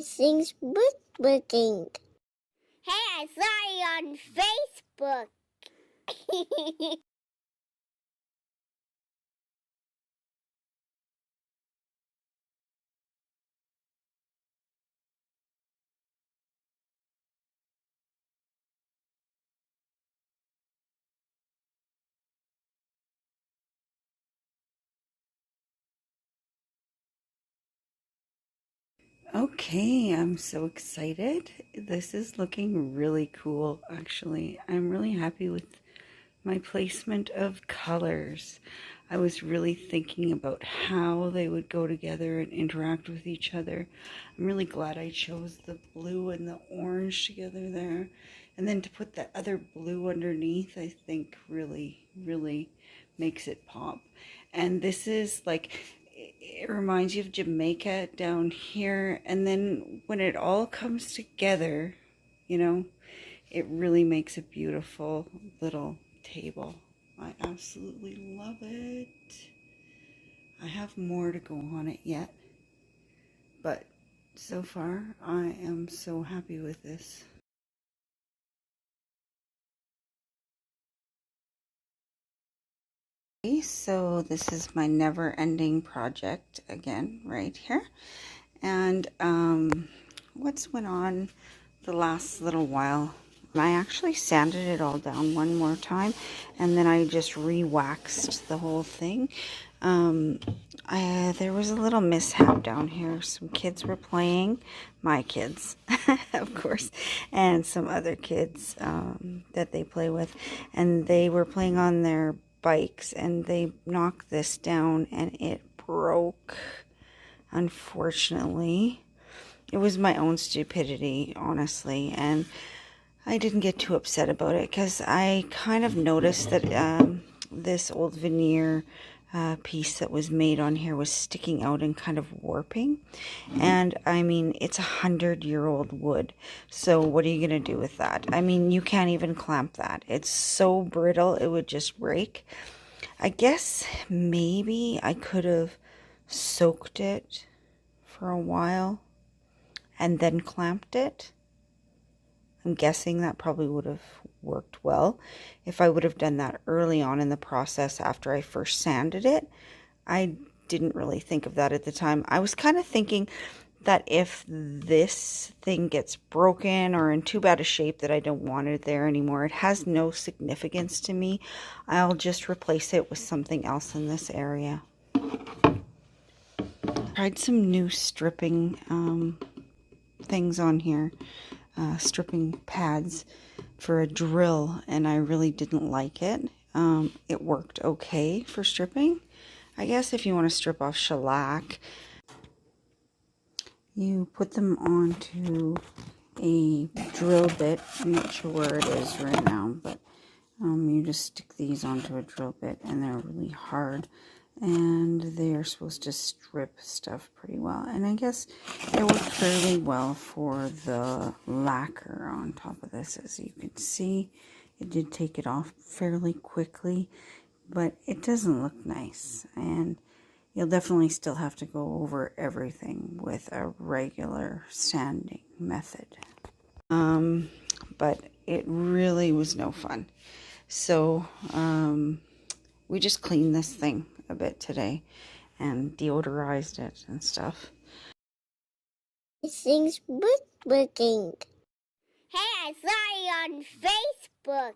Things working. Hey, I saw you on Facebook. Okay, I'm so excited. This is looking really cool, actually. I'm really happy with my placement of colors. I was really thinking about how they would go together and interact with each other. I'm really glad I chose the blue and the orange together there. And then to put the other blue underneath, I think really makes it pop. And this is like, it reminds you of Jamaica down here. And then when it all comes together, you know, it really makes a beautiful little table. I absolutely love it. I have more to go on it yet, but so far I am so happy with this. Okay, so this is my never-ending project again right here. And what's went on the last little while, I actually sanded it all down one more time, and then I just re-waxed the whole thing. There was a little mishap down here. Some kids were playing, my kids, of course, and some other kids that they play with, and they were playing on their bikes, and they knocked this down, and it broke, unfortunately. It was my own stupidity, honestly, and I didn't get too upset about it because I kind of noticed that this old veneer piece that was made on here was sticking out and kind of warping. And I mean, it's 100-year-old wood. So what are you going to do with that? I mean, you can't even clamp that. It's so brittle, it would just break. I guess maybe I could have soaked it for a while and then clamped it. I'm guessing that probably would have worked well. If I would have done that early on in the process after I first sanded it, I didn't really think of that at the time. I was kind of thinking that if this thing gets broken or in too bad a shape that I don't want it there anymore, it has no significance to me. I'll just replace it with something else in this area. Tried some new stripping things on here. Stripping pads for a drill, and I really didn't like it. It worked okay for stripping. I guess if you want to strip off shellac, you put them onto a drill bit. I'm not sure where it is right now, but you just stick these onto a drill bit, and they're really hard, and they are supposed to strip stuff pretty well. And I guess it worked fairly well for the lacquer on top of this. As you can see, it did take it off fairly quickly, but it doesn't look nice, and you'll definitely still have to go over everything with a regular sanding method. But it really was no fun. So we just cleaned this thing a bit today and deodorized it and stuff. Things working. Hey, I saw you on Facebook.